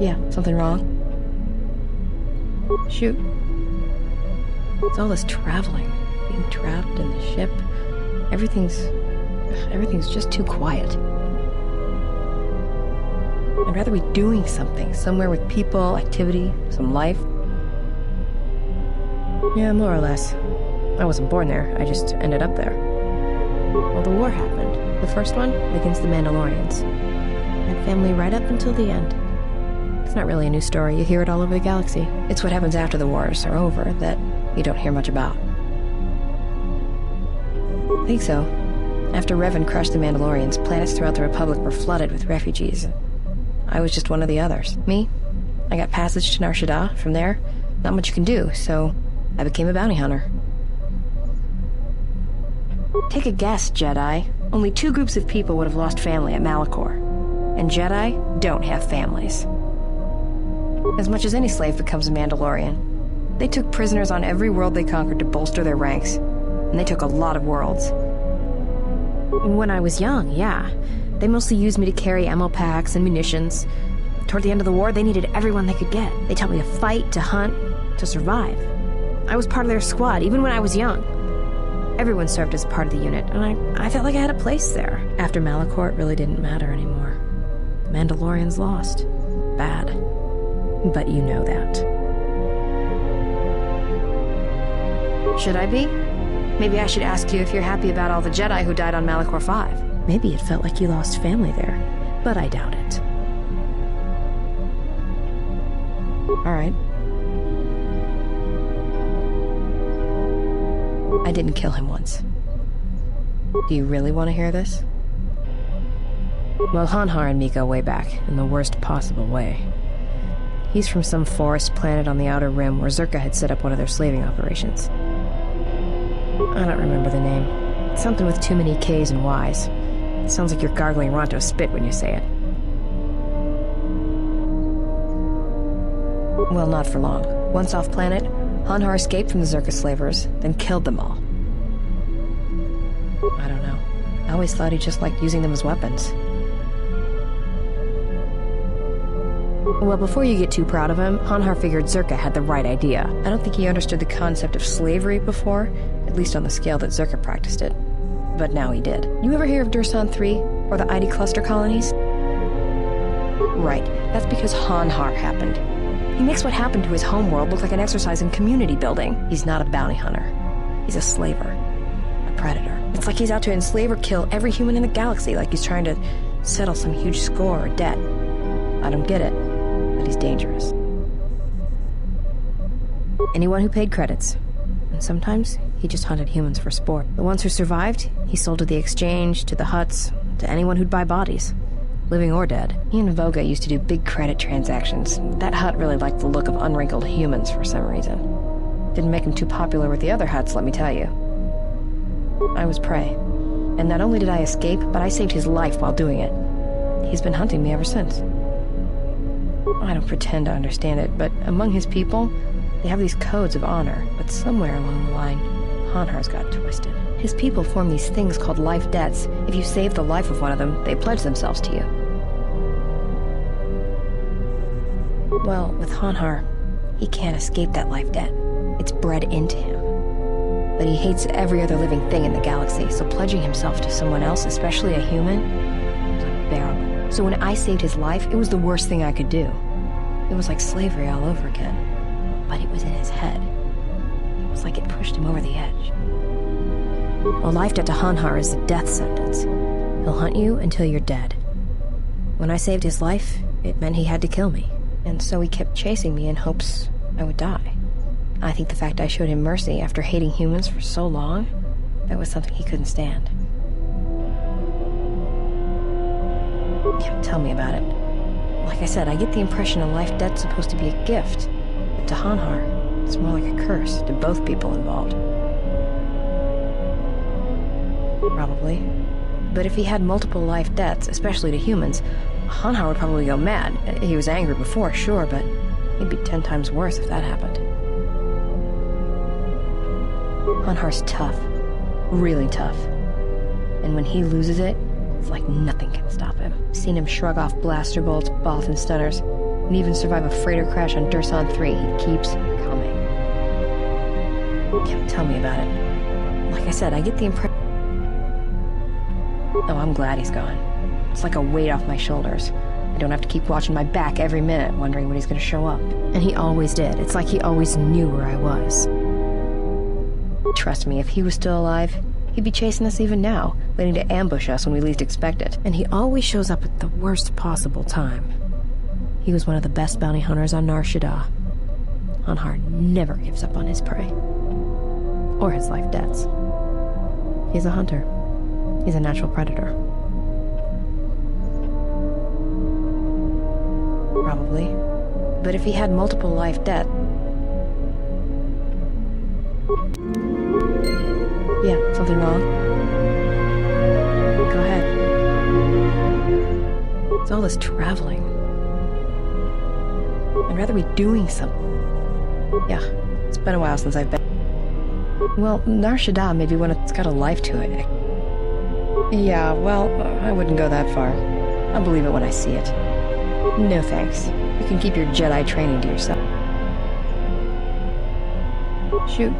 Yeah, something wrong? Shoot. It's all this traveling, being trapped in the ship. Everything's just too quiet. I'd rather be doing something, somewhere with people, activity, some life. Yeah, more or less. I wasn't born there, I just ended up there. Well, the war happened. The first one, against the Mandalorians. Had family right up until the end. It's not really a new story, you hear it all over the galaxy. It's what happens after the wars are over that you don't hear much about. I think so. After Revan crushed the Mandalorians, planets throughout the Republic were flooded with refugees. I was just one of the others. Me? I got passage to Nar Shaddaa. From there, not much you can do, so I became a bounty hunter. Take a guess, Jedi. Only 2 groups of people would have lost family at Malachor. And Jedi don't have families. As much as any slave becomes a Mandalorian. They took prisoners on every world they conquered to bolster their ranks. And they took a lot of worlds. When I was young, yeah. They mostly used me to carry ammo packs and munitions. Toward the end of the war, they needed everyone they could get. They taught me to fight, to hunt, to survive. I was part of their squad, even when I was young. Everyone served as part of the unit, and I felt like I had a place there. After Malachor, it really didn't matter anymore. The Mandalorians lost. Bad. But you know that. Should I be? Maybe I should ask you if you're happy about all the Jedi who died on Malachor 5. Maybe it felt like you lost family there, but I doubt it. Alright. I didn't kill him once. Do you really want to hear this? Well, hanharr and me go way back, in the worst possible way. He's from some forest planet on the Outer Rim where Zerka had set up one of their slaving operations. I don't remember the name. It's something with too many K's and Y's. It sounds like you're gargling Ronto spit when you say it. Well, not for long. Once off planet, hanharr escaped from the Zerka slavers, then killed them all. I don't know. I always thought he just liked using them as weapons. Well, before you get too proud of him, hanharr figured Zerka had the right idea. I don't think he understood the concept of slavery before, at least on the scale that Zerka practiced it. But now he did. You ever hear of Dursan 3, or the ID cluster colonies? Right, that's because hanharr happened. He makes what happened to his homeworld look like an exercise in community building. He's not a bounty hunter. He's a slaver. A predator. It's like he's out to enslave or kill every human in the galaxy, like he's trying to settle some huge score or debt. I don't get it, but he's dangerous. Anyone who paid credits. And sometimes, he just hunted humans for sport. The ones who survived, he sold to the exchange, to the huts, to anyone who'd buy bodies. Living or dead. He and Voga used to do big credit transactions. That hut really liked the look of unwrinkled humans for some reason. Didn't make him too popular with the other huts, let me tell you. I was prey. And not only did I escape, but I saved his life while doing it. He's been hunting me ever since. I don't pretend to understand it, but among his people, they have these codes of honor, but somewhere along the line, hanharr's got twisted. His people form these things called life debts. If you save the life of one of them, they pledge themselves to you. Well, with hanharr, he can't escape that life debt. It's bred into him. But he hates every other living thing in the galaxy, so pledging himself to someone else, especially a human, was unbearable. So when I saved his life, it was the worst thing I could do. It was like slavery all over again. But it was in his head. It was like it pushed him over the edge. A life debt to hanharr is a death sentence. He'll hunt you until you're dead. When I saved his life, it meant he had to kill me. And so he kept chasing me in hopes I would die. I think the fact I showed him mercy after hating humans for so long, that was something he couldn't stand. Yeah, tell me about it. Like I said, I get the impression a life debt's supposed to be a gift. But to hanharr, it's more like a curse to both people involved. Probably. But if he had multiple life debts, especially to humans, hanharr would probably go mad. He was angry before, sure, but he'd be 10 times worse if that happened. hanharr's tough. Really tough. And when he loses it, it's like nothing can stop him. I've seen him shrug off blaster bolts, balls, and stunners. and even survive a freighter crash on Dursan 3. He keeps coming. Yeah, tell me about it. Like I said, I get the impression... Oh, I'm glad he's gone. It's like a weight off my shoulders. I don't have to keep watching my back every minute, wondering when he's gonna show up. And he always did. It's like he always knew where I was. Trust me, if he was still alive, he'd be chasing us even now, waiting to ambush us when we least expect it. And he always shows up at the worst possible time. He was one of the best bounty hunters on Nar Shaddaa. Hanharr never gives up on his prey. Or his life debts. He's a hunter. He's a natural predator. Probably. But if he had multiple life debts... Yeah, something wrong? Go ahead. It's all this traveling. I'd rather be doing something. Yeah, it's been a while since I've been... Well, Nar Shaddaa may be one that's got a life to it. Yeah, well, I wouldn't go that far. I'll believe it when I see it. No thanks. You can keep your Jedi training to yourself. Shoot.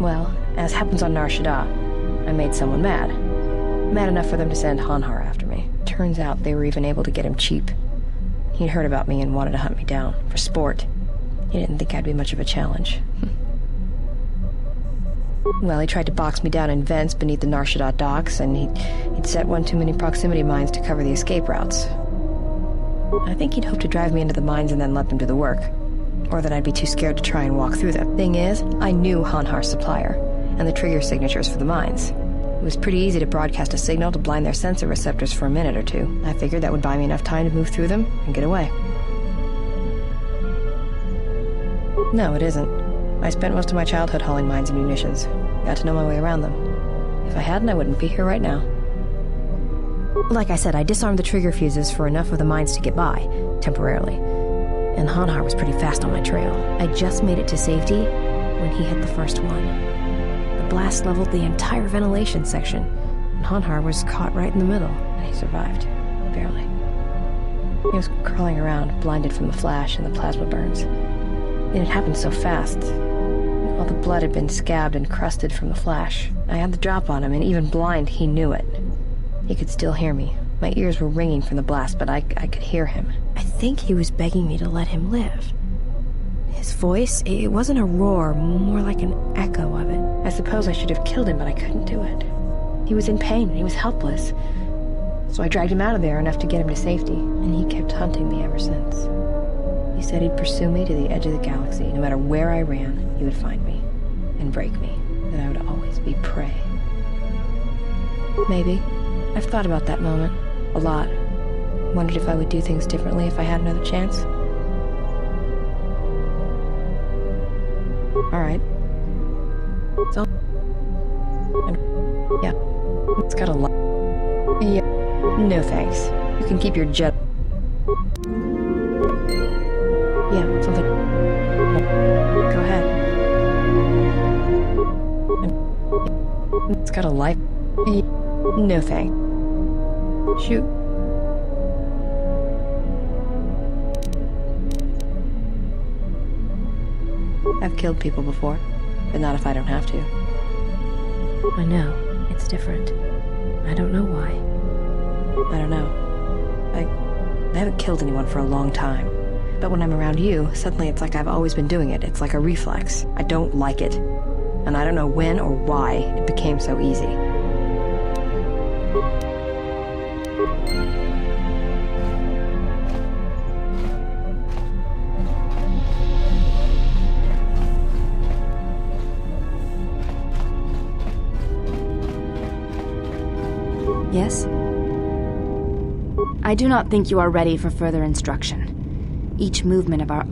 Well, as happens on Nar Shaddaa, I made someone mad. Mad enough for them to send Hanharr after me. Turns out they were even able to get him cheap. He'd heard about me and wanted to hunt me down, for sport. He didn't think I'd be much of a challenge. Well, he tried to box me down in vents beneath the Nar Shaddaa docks, and he'd set one too many proximity mines to cover the escape routes. I think he'd hoped to drive me into the mines and then let them do the work. Or that I'd be too scared to try and walk through them. Thing is, I knew Hanharr's supplier, and the trigger signatures for the mines. It was pretty easy to broadcast a signal to blind their sensor receptors for a minute or two. I figured that would buy me enough time to move through them and get away. No, it isn't. I spent most of my childhood hauling mines and munitions. Got to know my way around them. If I hadn't, I wouldn't be here right now. Like I said, I disarmed the trigger fuses for enough of the mines to get by, temporarily. And Hanharr was pretty fast on my trail. I just made it to safety when he hit the first one. The blast leveled the entire ventilation section, and Hanharr was caught right in the middle, and he survived. Barely. He was crawling around, blinded from the flash and the plasma burns. It had happened so fast. All the blood had been scabbed and crusted from the flash. I had the drop on him, and even blind, he knew it. He could still hear me. My ears were ringing from the blast, but I could hear him. I think he was begging me to let him live. His voice, it wasn't a roar, more like an echo of it. I suppose I should have killed him, but I couldn't do it. He was in pain, and he was helpless. So I dragged him out of there enough to get him to safety, and he kept hunting me ever since. He said he'd pursue me to the edge of the galaxy. No matter where I ran, he would find me and break me. That I would always be prey. Maybe. I've thought about that moment. A lot. Wondered if I would do things differently if I had another chance. Alright. So... yeah. It's got a lot... yeah. No thanks. You can keep your jet... yeah, something... go ahead. It's got a life... no thanks. Shoot. I've killed people before, but not if I don't have to. I know. It's different. I don't know why. I don't know. I haven't killed anyone for a long time. But when I'm around you, suddenly it's like I've always been doing it. It's like a reflex. I don't like it. And I don't know when or why it became so easy. Yes? I do not think you are ready for further instruction. Each movement of our...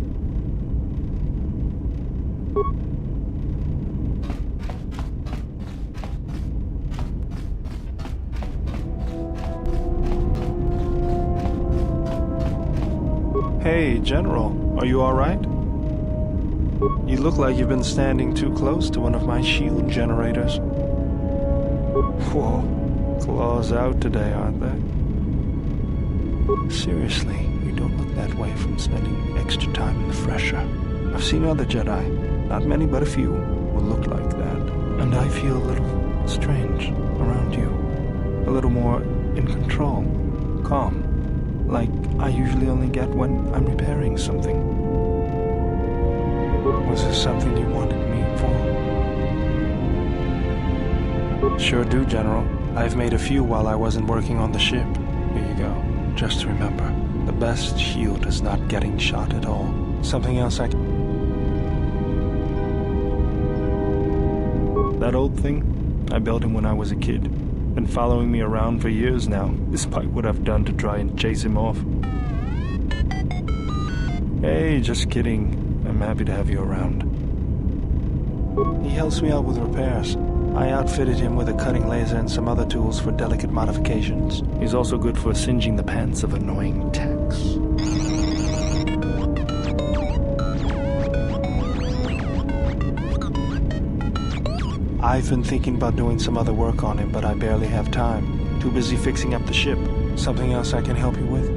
Hey, General, are you alright? You look like you've been standing too close to one of my shield generators. Whoa, Claws out today, aren't they? Seriously, you don't look that way from spending extra time in the fresher. I've seen other Jedi, not many but a few, who look like that. And I feel a little strange around you. A little more in control, calm, like I usually only get when I'm repairing something. Was this something you wanted me for? Sure do, General. I've made a few while I wasn't working on the ship. Here you go. Just remember, the best shield is not getting shot at all. Something else I can... That old thing? I built him when I was a kid. Been following me around for years now, despite what I've done to try and chase him off. Hey, just kidding. I'm happy to have you around. He helps me out with repairs. I outfitted him with a cutting laser and some other tools for delicate modifications. He's also good for singeing the pants of annoying techs. I've been thinking about doing some other work on him, but I barely have time. Too busy fixing up the ship. Something else I can help you with?